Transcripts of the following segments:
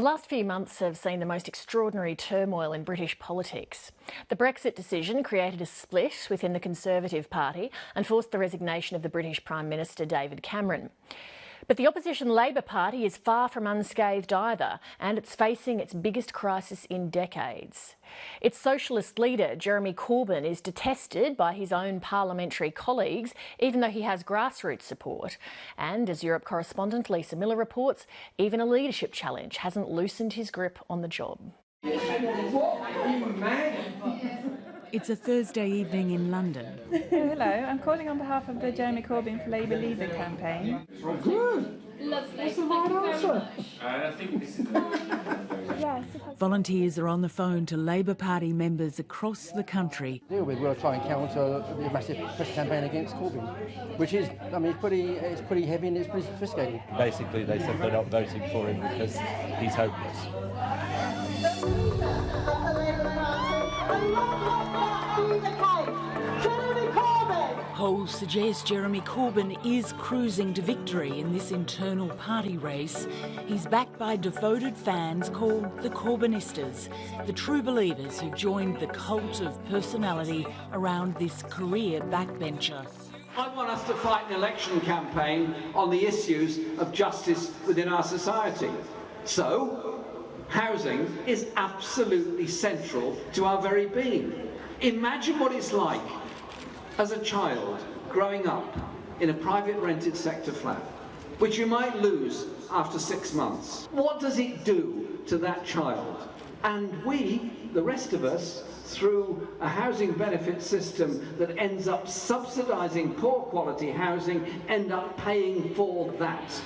The last few months have seen the most extraordinary turmoil in British politics. The Brexit decision created a split within the Conservative Party and forced the resignation of the British Prime Minister David Cameron. But the opposition Labor Party is far from unscathed either, and it's facing its biggest crisis in decades. Its socialist leader, Jeremy Corbyn, is detested by his own parliamentary colleagues, even though he has grassroots support. And as Europe correspondent Lisa Millar reports, even a leadership challenge hasn't loosened his grip on the job. It's a Thursday evening in London. Hello, I'm calling on behalf of the Jeremy Corbyn for Labour leader campaign. Oh, good. Lovely. That's the right answer. I think this is Volunteers are on the phone to Labour Party members across the country. We'll try and counter the massive press campaign against Corbyn, which is, it's pretty heavy and it's pretty sophisticated. Basically, they said they're not voting for him because he's hopeless. Polls suggest Jeremy Corbyn is cruising to victory in this internal party race. He's backed by devoted fans called the Corbynistas, the true believers who've joined the cult of personality around this career backbencher. I want us to fight an election campaign on the issues of justice within our society. So, housing is absolutely central to our very being. Imagine what it's like as a child growing up in a private rented sector flat, which you might lose after 6 months. What does it do to that child? And we, the rest of us, through a housing benefit system that ends up subsidising poor quality housing, end up paying for that.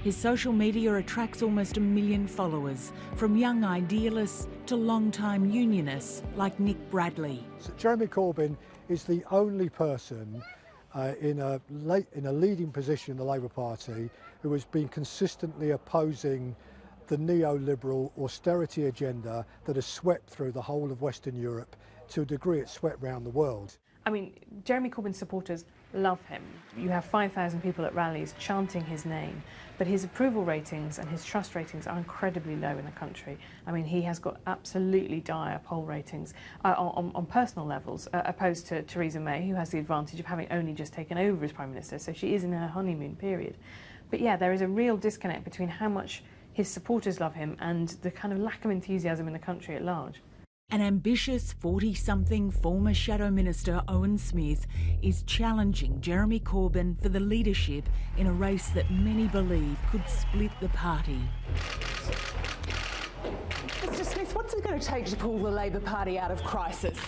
His social media attracts almost 1 million followers, from young idealists to long-time unionists like Nick Bradley. So Jeremy Corbyn is the only person in a leading position in the Labour Party who has been consistently opposing the neoliberal austerity agenda that has swept through the whole of Western Europe. To a degree, it's swept around the world. I mean, Jeremy Corbyn's supporters love him. You have 5,000 people at rallies chanting his name, but his approval ratings and his trust ratings are incredibly low in the country. I mean, he has got absolutely dire poll ratings on personal levels, opposed to Theresa May, who has the advantage of having only just taken over as Prime Minister, so she is in her honeymoon period. But yeah, there is a real disconnect between how much his supporters love him and the kind of lack of enthusiasm in the country at large. An ambitious 40-something former Shadow Minister, Owen Smith, is challenging Jeremy Corbyn for the leadership in a race that many believe could split the party. Mr Smith, what's it going to take to pull the Labour Party out of crisis?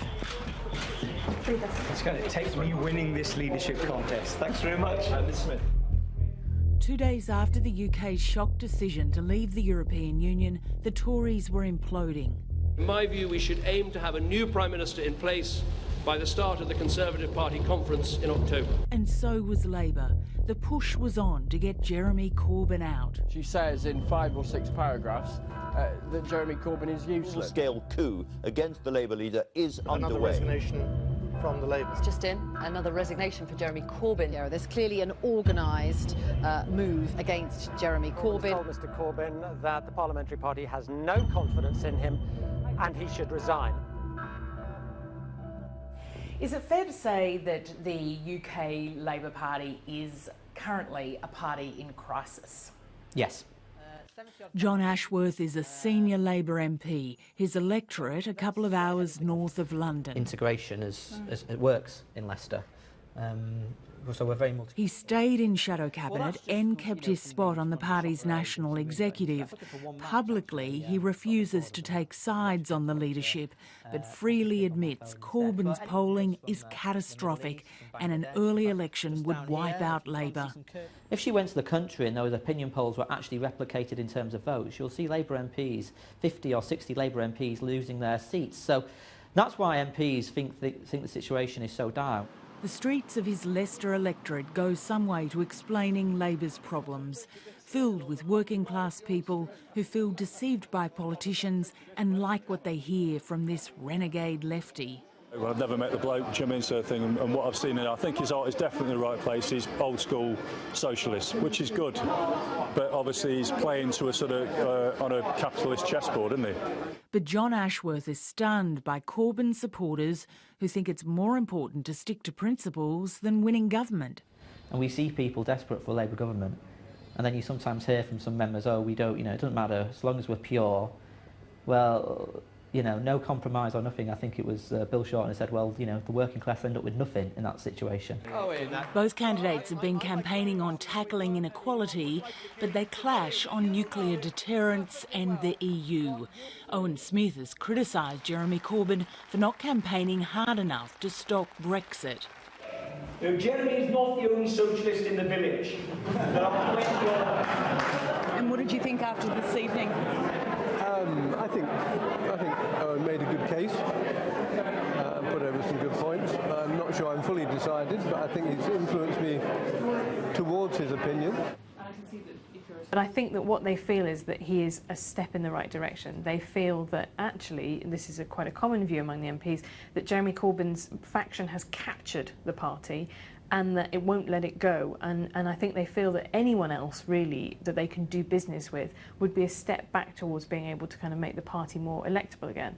It's going to take me winning this leadership contest. Thanks very much, Mr Smith. 2 days after the UK's shock decision to leave the European Union, the Tories were imploding. In my view, we should aim to have a new Prime Minister in place by the start of the Conservative Party conference in October. And so was Labour. The push was on to get Jeremy Corbyn out. She says in 5 or 6 paragraphs that Jeremy Corbyn is useless. A scale coup against the Labour leader is Another underway. resignation from the Labour. It's just in, another resignation for Jeremy Corbyn. There's clearly an organised move against Jeremy Corbyn. Told Mr Corbyn that the Parliamentary Party has no confidence in him and he should resign. Is it fair to say that the UK Labour Party is currently a party in crisis? Yes. John Ashworth is a senior Labour MP, his electorate a couple of hours north of London. Integration it works in Leicester. So we're very He stayed in shadow cabinet and kept his spot on the party's national executive. Publicly, he refuses to take sides on the leadership, but freely admits Corbyn's polling is catastrophic and an early election would wipe out Labour. If she went to the country and those opinion polls were actually replicated in terms of votes, you'll see Labour MPs, 50 or 60 Labour MPs losing their seats. So that's why MPs think the situation is so dire. The streets of his Leicester electorate go some way to explaining Labour's problems, filled with working-class people who feel deceived by politicians and like what they hear from this renegade lefty. Well, I've never met the bloke, do you know what I mean, sort of thing, and what I've seen, I think his heart is definitely in the right place. He's old school socialist, which is good, but obviously he's playing to a sort of on a capitalist chessboard, isn't he? But John Ashworth is stunned by Corbyn supporters who think it's more important to stick to principles than winning government. And we see people desperate for a Labour government, and then you sometimes hear from some members, oh, we don't, it doesn't matter, as long as we're pure. Well, no compromise or nothing. I think it was Bill Shorten who said, well, the working class end up with nothing in that situation. Both candidates have been campaigning on tackling inequality, but they clash on nuclear deterrence and the EU. Owen Smith has criticised Jeremy Corbyn for not campaigning hard enough to stop Brexit. Jeremy is not the only socialist in the village. There are plenty of... And what did you think after this evening? I think Owen made a good case, put over some good points. I'm not sure I'm fully decided, but I think he's influenced me towards his opinion. But I think that what they feel is that he is a step in the right direction. They feel that actually, and this is quite a common view among the MPs, that Jeremy Corbyn's faction has captured the party and that it won't let it go. And I think they feel that anyone else, really, that they can do business with would be a step back towards being able to kind of make the party more electable again.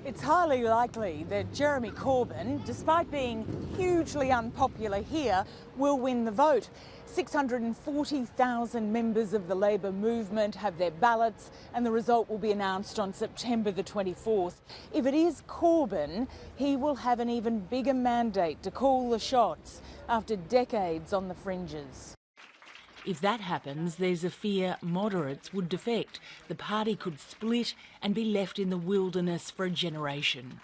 It's highly likely that Jeremy Corbyn, despite being hugely unpopular here, will win the vote. 640,000 members of the Labour movement have their ballots, and the result will be announced on September the 24th. If it is Corbyn, he will have an even bigger mandate to call the shots after decades on the fringes. If that happens, there's a fear moderates would defect. The party could split and be left in the wilderness for a generation.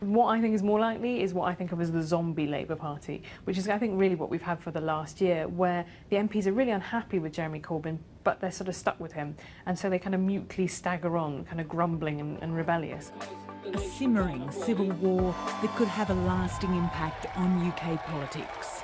What I think is more likely is what I think of as the zombie Labour Party, which is, I think, really what we've had for the last year, where the MPs are really unhappy with Jeremy Corbyn, but they're sort of stuck with him, and so they kind of mutely stagger on, kind of grumbling and rebellious. A simmering civil war that could have a lasting impact on UK politics.